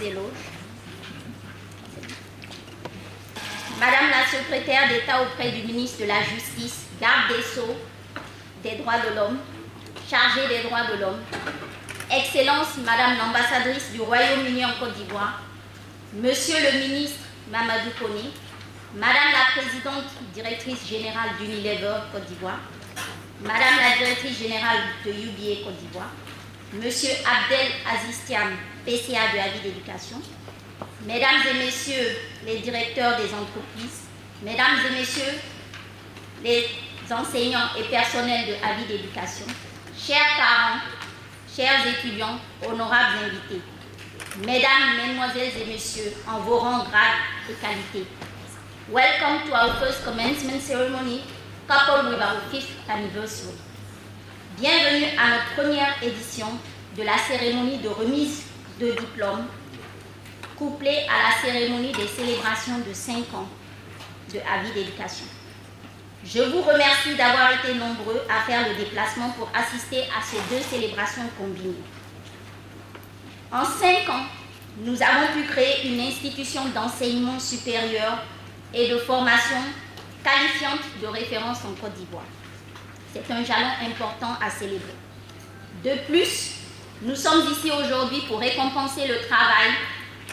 éloges. Madame la secrétaire d'État auprès du ministre de la Justice, garde des Sceaux, des droits de l'homme, chargée des droits de l'homme, Excellence Madame l'ambassadrice du Royaume-Uni en Côte d'Ivoire, Monsieur le ministre Mamadou Koné, Madame la présidente directrice générale d'Unilever Côte d'Ivoire, Madame la directrice générale de UBA Côte d'Ivoire, Monsieur Abdel Aziz Thiam, PCA de Avis d'éducation, Mesdames et Messieurs les directeurs des entreprises, Mesdames et Messieurs les enseignants et personnels de Avis d'éducation, chers parents, chers étudiants, honorables invités, Mesdames, Mesdemoiselles et Messieurs, en vos rangs, grades et qualités. Welcome to our first commencement ceremony, coupled with our 5th anniversary. Bienvenue à notre première édition de la cérémonie de remise de diplôme, couplée à la cérémonie des célébrations de 5 ans de Avis d'éducation. Je vous remercie d'avoir été nombreux à faire le déplacement pour assister à ces deux célébrations combinées. En 5 ans, nous avons pu créer une institution d'enseignement supérieur et de formation qualifiante de référence en Côte d'Ivoire. C'est un jalon important à célébrer. De plus, nous sommes ici aujourd'hui pour récompenser le travail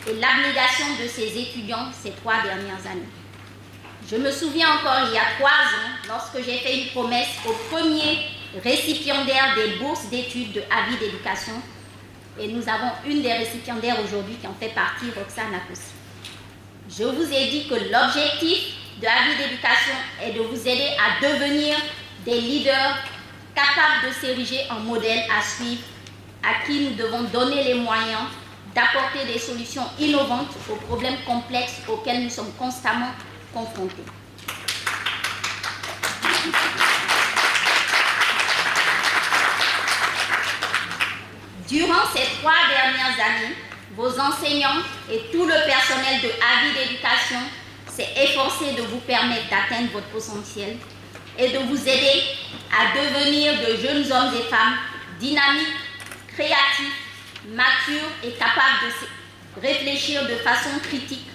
et l'abnégation de ces étudiants ces 3 dernières années. Je me souviens encore, il y a 3 ans, lorsque j'ai fait une promesse au premier récipiendaire des bourses d'études de Avis d'éducation, et nous avons une des récipiendaires aujourd'hui qui en fait partie, Roxane Akossi. Je vous ai dit que l'objectif de Avis d'éducation est de vous aider à devenir des leaders capables de s'ériger en modèle à suivre, à qui nous devons donner les moyens d'apporter des solutions innovantes aux problèmes complexes auxquels nous sommes constamment confrontés. Durant ces 3 dernières années, vos enseignants et tout le personnel de Avis d'éducation s'est efforcé de vous permettre d'atteindre votre potentiel et de vous aider à devenir de jeunes hommes et femmes dynamiques, créatifs, matures et capables de réfléchir de façon critique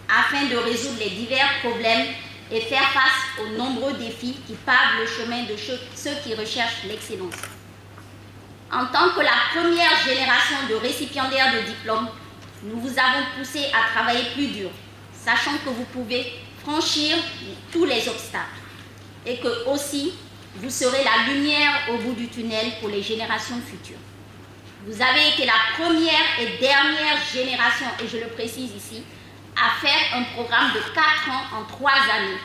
afin de résoudre les divers problèmes et faire face aux nombreux défis qui pavent le chemin de ceux qui recherchent l'excellence. En tant que la première génération de récipiendaires de diplômes, nous vous avons poussé à travailler plus dur, sachant que vous pouvez franchir tous les obstacles et que aussi vous serez la lumière au bout du tunnel pour les générations futures. Vous avez été la première et dernière génération, et je le précise ici, à faire un programme de 4 ans en 3 années.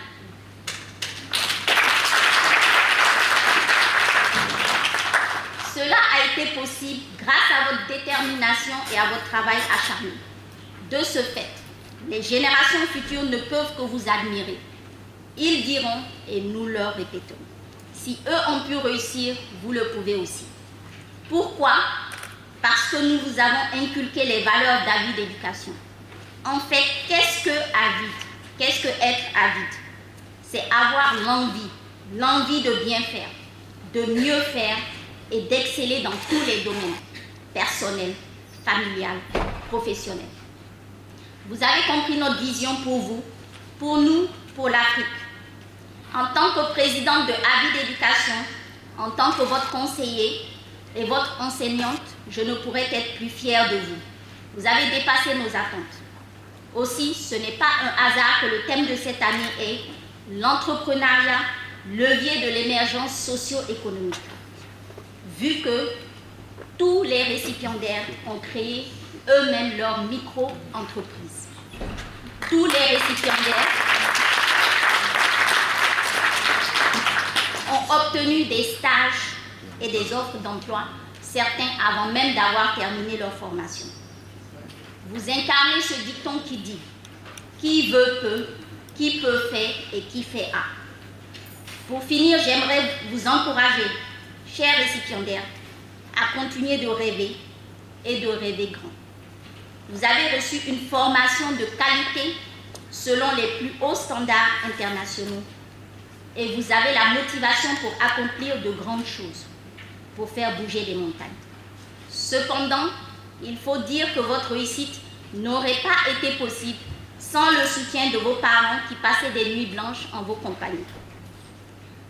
Cela a été possible grâce à votre détermination et à votre travail acharné. De ce fait, les générations futures ne peuvent que vous admirer. Ils diront, et nous leur répétons, si eux ont pu réussir, vous le pouvez aussi. Pourquoi? Parce que nous vous avons inculqué les valeurs d'Avis d'éducation. En fait, qu'est-ce que avide? Qu'est-ce que être avide? C'est avoir l'envie de bien faire, de mieux faire et d'exceller dans tous les domaines, personnel, familial, professionnel. Vous avez compris notre vision pour vous, pour nous, pour l'Afrique. En tant que présidente de Avis d'éducation, en tant que votre conseiller et votre enseignante, je ne pourrais être plus fière de vous. Vous avez dépassé nos attentes. Aussi, ce n'est pas un hasard que le thème de cette année est l'entrepreneuriat, levier de l'émergence socio-économique. Vu que tous les récipiendaires ont créé eux-mêmes leur micro-entreprise. Tous les récipiendaires ont obtenu des stages et des offres d'emploi, certains avant même d'avoir terminé leur formation. Vous incarnez ce dicton qui dit « Qui veut peut, qui peut fait et qui fait a ». Pour finir, j'aimerais vous encourager, chers récipiendaires, à continuer de rêver et de rêver grand. Vous avez reçu une formation de qualité selon les plus hauts standards internationaux et vous avez la motivation pour accomplir de grandes choses, pour faire bouger les montagnes. Cependant, il faut dire que votre réussite n'aurait pas été possible sans le soutien de vos parents qui passaient des nuits blanches en vos compagnies.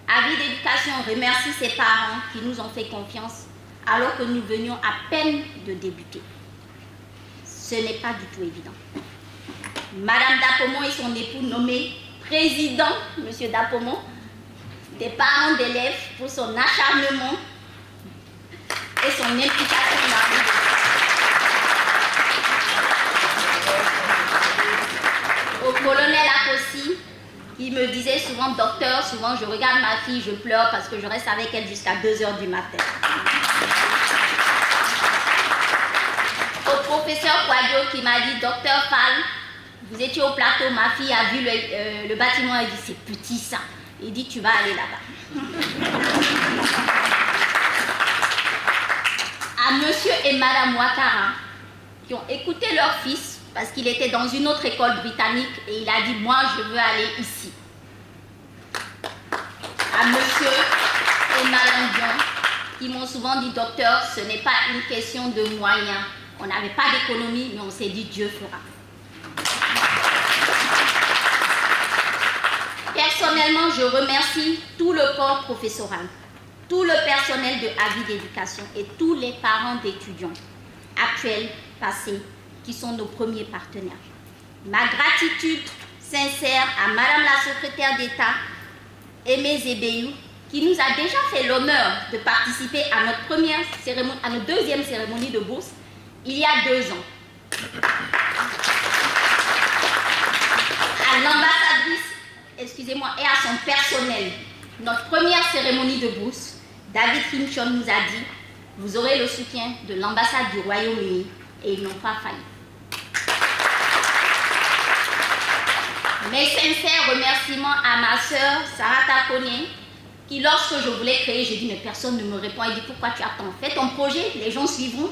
Avis d'éducation remercie ses parents qui nous ont fait confiance alors que nous venions à peine de débuter. Ce n'est pas du tout évident. Madame Dapomont et son époux nommé président, Monsieur Dapomont, des parents d'élèves pour son acharnement et son implication dans la vie. Au colonel Akossi, qui me disait souvent docteur, souvent je regarde ma fille, je pleure parce que je reste avec elle jusqu'à 2h du matin. Au professeur Kouadio qui m'a dit docteur Fall, vous étiez au plateau, ma fille a vu le bâtiment, elle dit c'est petit ça. Il dit tu vas aller là-bas. À monsieur et madame Ouattara qui ont écouté leur fils parce qu'il était dans une autre école britannique et il a dit moi je veux aller ici. À monsieur et madame Dion qui m'ont souvent dit docteur ce n'est pas une question de moyens. On n'avait pas d'économie mais on s'est dit Dieu fera. Personnellement, je remercie tout le corps professoral, tout le personnel de Avis d'éducation et tous les parents d'étudiants, actuels, passés, qui sont nos premiers partenaires. Ma gratitude sincère à Madame la secrétaire d'État, Aimée Zébéiou, qui nous a déjà fait l'honneur de participer à notre deuxième cérémonie de bourse il y a 2 ans. À l'ambassadrice, excusez-moi, et à son personnel, notre première cérémonie de bourse, David Finchon nous a dit « Vous aurez le soutien de l'ambassade du Royaume-Uni » et ils n'ont pas failli. Mes sincères remerciements à ma sœur Sarah Kone, qui lorsque je voulais créer, j'ai dit mais personne ne me répond. Elle dit pourquoi tu attends? Fais ton projet, les gens suivront.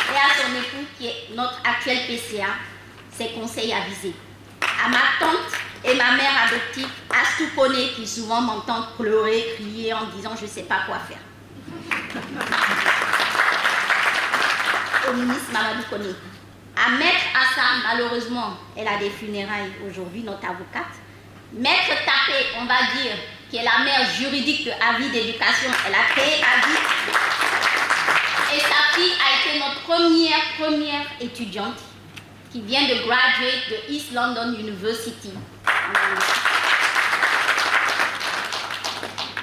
Et à son époux qui est notre actuel PCA, ses conseils avisés. À ma tante et ma mère adoptive, Astou Kone, qui souvent m'entend pleurer, crier en disant je ne sais pas quoi faire. Au ministre Mamadou Kone. À Maître Hassan, malheureusement, elle a des funérailles aujourd'hui, notre avocate. Maître Tapé, on va dire, qui est la mère juridique de Avis d'éducation, elle a créé Avis. Et sa fille a été notre première étudiante qui vient de graduate de East London University.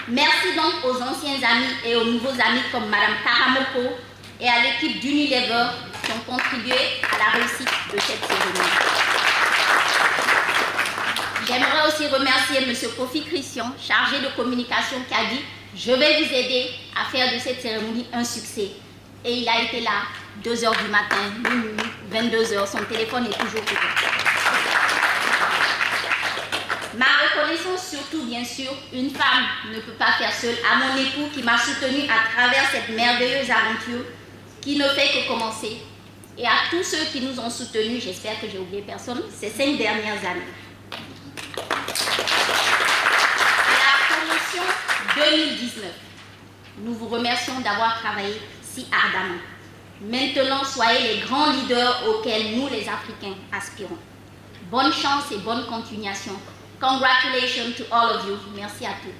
Merci donc aux anciens amis et aux nouveaux amis comme Madame Karamoko et à l'équipe d'Unilever qui ont contribué à la réussite de cette cérémonie. J'aimerais aussi remercier M. Kofi Christian, chargé de communication, qui a dit « Je vais vous aider à faire de cette cérémonie un succès ». Et il a été là, 2h du matin, minuit, 22h, son téléphone est toujours ouvert. Ma reconnaissance surtout, bien sûr, une femme ne peut pas faire seule, à mon époux qui m'a soutenue à travers cette merveilleuse aventure qui ne fait que commencer. Et à tous ceux qui nous ont soutenus, j'espère que j'ai oublié personne, ces 5 dernières années. À la promotion 2019, nous vous remercions d'avoir travaillé si ardemment. Maintenant, soyez les grands leaders auxquels nous, les Africains, aspirons. Bonne chance et bonne continuation. Congratulations to all of you. Merci à tous.